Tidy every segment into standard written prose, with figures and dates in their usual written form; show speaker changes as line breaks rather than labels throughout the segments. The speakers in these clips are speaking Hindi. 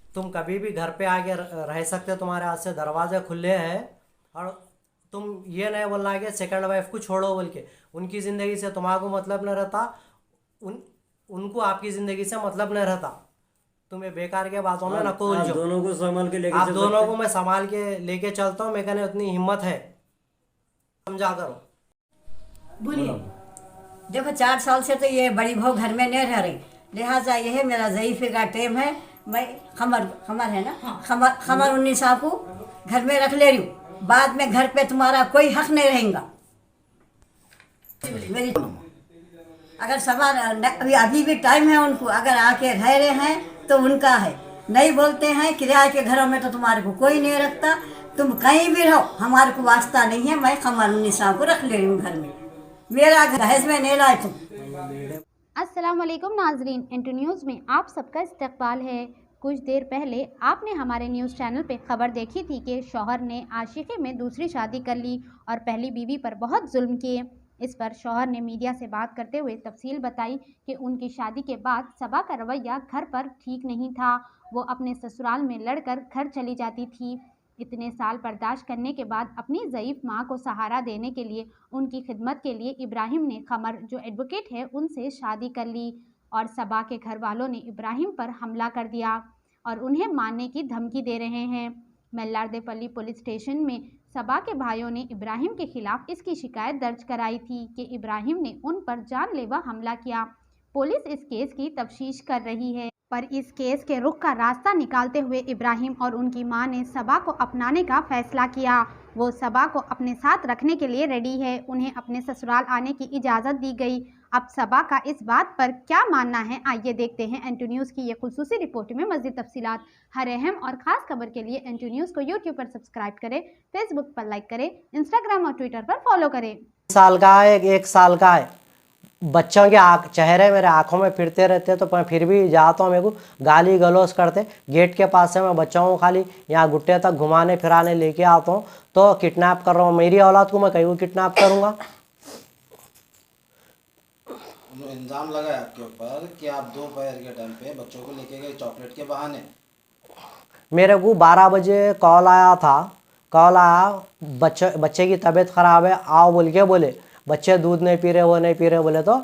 तुम कभी भी घर पे आके रह सकते हो, तुम्हारे हाथ से दरवाजे खुले हैं। और तुम ये नहीं बोलना है कि सेकंड वाइफ को छोड़ो बोल के। उनकी ज़िंदगी से तुम्हारा मतलब नहीं रहता, उन उनको आपकी ज़िंदगी से मतलब नहीं रहता। तुम्हें बेकार के बातों में न
आप
उलझो।
दोनों को संभाल के लेके
आप
चल
दोनों
सकते
को
हैं।
मैं संभाल के लेके चलता हूँ, मेरे कहने उतनी हिम्मत है, समझा करो।
बोलो।
बोलिए। देखो 4 साल से तो ये बड़ी बहू घर में नहीं रह रही, लिहाजा ये है मेरा ज़ईफ़े का टेम है। मैं खमर खमर है ना, हाँ। खमर खमर 19 को घर में रख ले रही हूँ। बाद में घर पे तुम्हारा कोई हक नहीं रहेगा मेरी। अगर सवाल अभी अभी भी टाइम है उनको, अगर आके रह रहे हैं तो उनका है, नहीं बोलते हैं किराए के घरों में तो तुम्हारे को कोई नहीं रखता। तुम कहीं भी रहो, हमारे को वास्ता नहीं है। मैं खमर 19 को रख ले रही हूँ घर में, मेरा दहेज में नहीं लाए तुम।
अस्सलाम वालेकुम नाजरीन, इंटू न्यूज़ में आप सबका इस्तकबाल है। कुछ देर पहले आपने हमारे न्यूज़ चैनल पे खबर देखी थी कि शौहर ने आशिकी में दूसरी शादी कर ली और पहली बीवी पर बहुत जुल्म किए। इस पर शौहर ने मीडिया से बात करते हुए तफसील बताई कि उनकी शादी के बाद सबा का रवैया घर पर ठीक नहीं था। वो अपने ससुराल में लड़कर घर चली जाती थी। इतने साल बर्दाश्त करने के बाद अपनी ज़ईफ़ माँ को सहारा देने के लिए, उनकी खिदमत के लिए इब्राहिम ने खमर जो एडवोकेट है उनसे शादी कर ली और सबा के घर वालों ने इब्राहिम पर हमला कर दिया और उन्हें मारने की धमकी दे रहे हैं। मेल्लारदेपल्ली पुलिस स्टेशन में सबा के भाइयों ने इब्राहिम के खिलाफ इसकी शिकायत दर्ज कराई थी कि इब्राहिम ने उन पर जानलेवा हमला किया। पुलिस इस केस की तफ्तीश कर रही है, पर इस केस के रुख का रास्ता निकालते हुए इब्राहिम और उनकी मां ने सबा को अपनाने का फैसला किया। वो सबा को अपने साथ रखने के लिए रेडी है, उन्हें अपने ससुराल आने की इजाज़त दी गई। अब सबा का इस बात पर क्या मानना है, आइए देखते हैं एंटू न्यूज़ की ये खुसूसी रिपोर्ट में मज़ीद तफसीलात। हर अहम और ख़ास खबर के लिए एंटू न्यूज़ को यूट्यूब पर सब्सक्राइब करें, फेसबुक पर लाइक करें, इंस्टाग्राम और ट्विटर पर फॉलो करें।
साल का है, 1 साल का है। बच्चों के चेहरे मेरे आंखों में फिरते रहते, तो मैं फिर भी जाता हूँ, मेरे को गाली गलौज करते। गेट के पास से मैं बच्चों को खाली यहाँ गुट्टे तक घुमाने फिराने लेके आता हूँ, तो किडनैप कर रहा हूँ। मेरी औलाद को मैं कहीं को किडनैप करूँगा?
इल्जाम लगा है आपके ऊपर कि आप दोपहर के टाइम पे बच्चों को लेके गए चॉकलेट के बहाने।
मेरे को 12 बजे कॉल आया था। कॉल आया, बच्चे की तबीयत ख़राब है, आओ बोल के बोले। बच्चे दूध नहीं पी रहे, वो नहीं पी रहे बोले, तो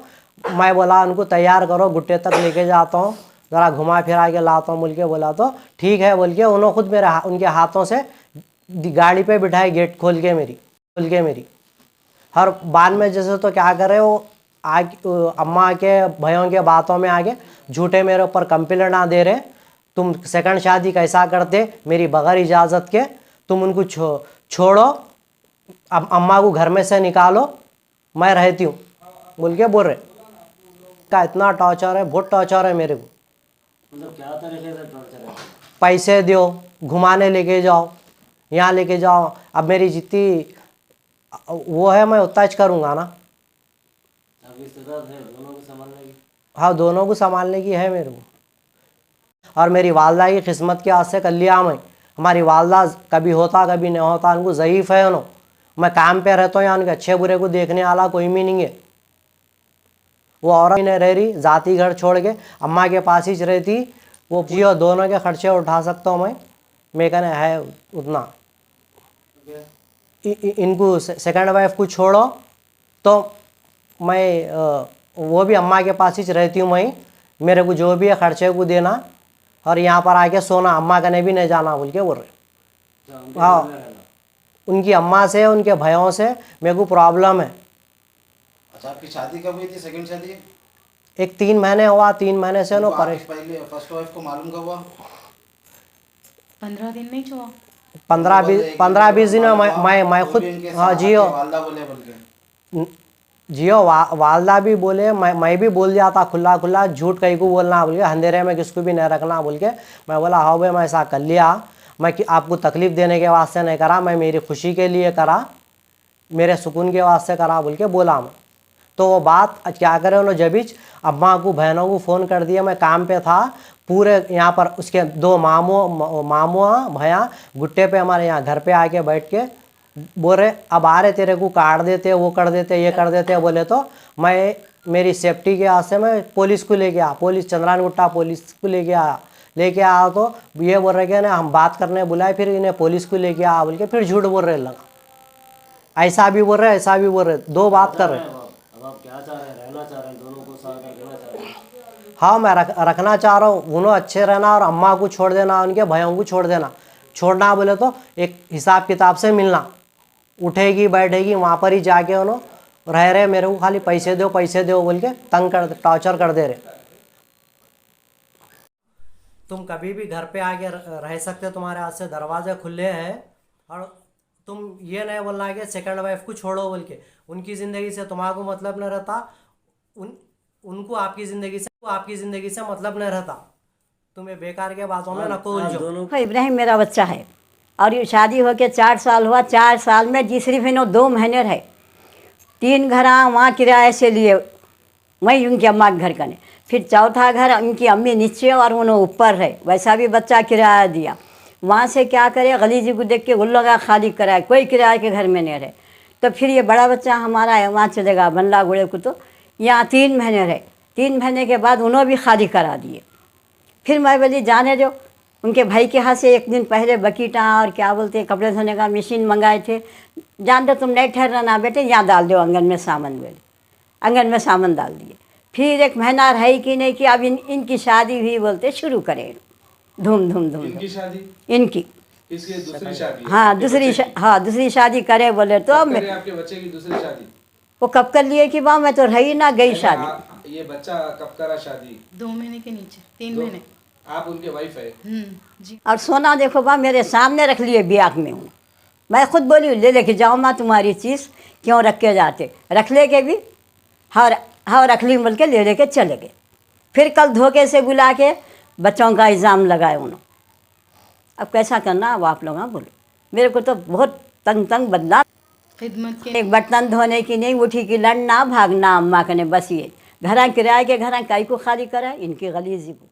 मैं बोला उनको तैयार करो, गुट्टे तक लेके जाता हूँ, ज़रा घुमा फिरा के लाता हूँ बोल के बोला। तो ठीक है बोल के उन्होंने खुद उनके हाथों से गाड़ी पे बिठाई, गेट खोल के मेरी। और बाद में जैसे तो क्या कर रहे हो, अम्मा के भैयों के बातों में आगे झूठे मेरे ऊपर कंप्लेंट ना दे रहे। तुम सेकंड शादी कैसा करते मेरी बगैर इजाज़त के, तुम उनको छोड़ो, अब अम्मा को घर में से निकालो, मैं रहती हूँ बोल के बोल रहे। का इतना टॉर्चर है, बहुत टॉर्चर है मेरे को।
मतलब क्या तरीके से टॉर्चर है?
पैसे दो, घुमाने लेके जाओ, यहाँ लेके जाओ। अब मेरी जितनी वो है मैं उतना ही करूँगा ना।
आप रिश्तेदार है दोनों को संभालने की?
हाँ, दोनों को संभालने की है मेरे को। और मेरी वालदा की किस्मत के हाथ से कर लिया मैं। हमारी वालदा कभी होता कभी नहीं होता, उनको ज़ईफ़ है उन्होंने। मैं काम पे रहता हूँ, या उनके अच्छे बुरे को देखने वाला कोई भी नहीं है। वो औरत नहीं रह रही, जाती घर छोड़ के अम्मा के पास ही रहती। वो जियो, दोनों के खर्चे उठा सकता हूँ मैं, मेरे कहने है उतना। इनको सेकंड वाइफ को छोड़ो, तो मैं वो भी अम्मा के पास ही रहती हूँ मैं। मेरे को जो भी है खर्चे को देना, और यहाँ पर आके सोना, अम्मा कने भी नहीं जाना बोल के बोल रहे। हाँ, उनकी अम्मा से, उनके भैयों से मेरे को प्रॉब्लम है।
अच्छा, आपकी शादी कब हुई थी, सेकंड शादी?
एक 3 महीने हुआ, 3 महीने से नो
आपकी पहले फर्स्ट वाइफ को मालूम कब हुआ?
15 दिन नहीं छुआ।
15-20 दिन में मैं खुद, हाँ जियो
वालदा बोले बोल के।
जियो वालदा भी बोले, मैं भी बोल दिया था खुला खुला, झूठ कहीं को बोलना बोल के, अंधेरे में किसको भी नहीं रखना बोल के। मैं बोला हाँ भाई, मैं ऐसा कर लिया, मैं कि आपको तकलीफ़ देने के वास्ते नहीं करा, मैं मेरी खुशी के लिए करा, मेरे सुकून के वास्ते करा बोल के बोला मैं। तो वो बात क्या करे, उन्होंने जबीच अम्मा को बहनों को फ़ोन कर दिया। मैं काम पे था, पूरे यहाँ पर उसके 2 मामू भैया गुट्टे पे हमारे यहाँ घर पे आके बैठ के बोल रहे, अब आ रहे तेरे को काट देते, वो कर देते, ये कर देते बोले। तो मैं मेरी सेफ्टी के वास्ते मैं पुलिस को लेके आया, पुलिस चंद्रान गुट्टा पुलिस को लेके आया लेके आओ तो ये बोल रहे कि ना हम बात करने बुलाए, फिर इन्हें पुलिस को लेके आओ बोल के फिर झूठ बोल रहे लगा। ऐसा भी बोल रहे ऐसा भी बोल रहे, दो बात कर रहे।
अब आप क्या चाह रहे हैं? रहना चाह रहे हैं? दोनों को साथ रखना चाह रहे हैं?
हाँ मैं रखना चाह रहा हूँ, उन्होंने अच्छे रहना और अम्मा को छोड़ देना, उनके भाइयों को छोड़ देना। छोड़ना बोले तो एक हिसाब किताब से मिलना, उठेगी बैठेगी वहाँ पर ही जाके उन्होंने रह रहे, मेरे को खाली पैसे दो बोल के तंग कर टॉर्चर कर दे रहे। तुम कभी भी घर पे आके रह सकते, तुम्हारे हाथ से दरवाजे खुले हैं। और तुम ये नहीं बोलना कि सेकंड वाइफ को छोड़ो बोल के, उनकी ज़िंदगी से तुम्हारा मतलब नहीं रहता, उनको आपकी ज़िंदगी से मतलब नहीं रहता। तुम्हें बेकार के बातों में न को उलझो।
इब्राहिम मेरा बच्चा है और ये शादी होके 4 साल हुआ। 4 साल में जी सिर्फ इन्हों 2 महीने रहे। 3 घर वहाँ किराए से लिए, वहीं उनकी अम्मा के घर कने। फिर चौथा घर उनकी अम्मी नीचे और उन्होंने ऊपर रहे, वैसा भी बच्चा किराया दिया। वहाँ से क्या करे, गली जी को देख के गुल्लो का खाली कराए, कोई किराए के घर में नहीं रहे। तो फिर ये बड़ा बच्चा हमारा है, वहाँ चलेगा बंडा गुड़े को। तो यहाँ 3 महीने रहे। 3 महीने के बाद उन्होंने भी खाली करा दिए। फिर मैं बोली जाने दो। उनके भाई के हाथ से 1 दिन पहले बकीटा और क्या बोलते हैं कपड़े धोने का मशीन मंगाए थे। जान दो तुम नहीं ठहरना बेटे, यहाँ डाल दो आंगन में सामान। बोले आंगन में सामान डाल दिए। फिर 1 महीना रही कि नहीं कि अब इनकी शादी हुई, बोलते शुरू करें धूम धूम धूम।
इनकी शादी?
इनकी
इसकी दूसरी शादी?
हाँ दूसरी शादी करे बोले तो अब
आपके बच्चे की दूसरी शादी
वो कब कर लिए कि वाह मैं तो रही ना गई शादी।
ये बच्चा कब करा शादी?
2 महीने के नीचे, 3 महीने।
आप उनके वाइफ है?
जी।
और सोना देखो बा मेरे सामने रख लिए ब्याह में हूँ। मैं खुद बोली ले लेके जाओ माँ, तुम्हारी चीज़ क्यों रख के जाते। रख ले के भी हाँ रख ली बोल के ले लेके चले गए। फिर कल धोखे से बुला के बच्चों का इल्ज़ाम लगाए उन्होंने। अब कैसा करना अब आप लोग बोलो। मेरे को तो बहुत तंग बदला।
खिदमत के
एक बर्तन धोने की नहीं उठी कि लड़ना भागना अम्मा कने, बस ये घर किराए के घर कई को खाली करा इनकी गलीजी को।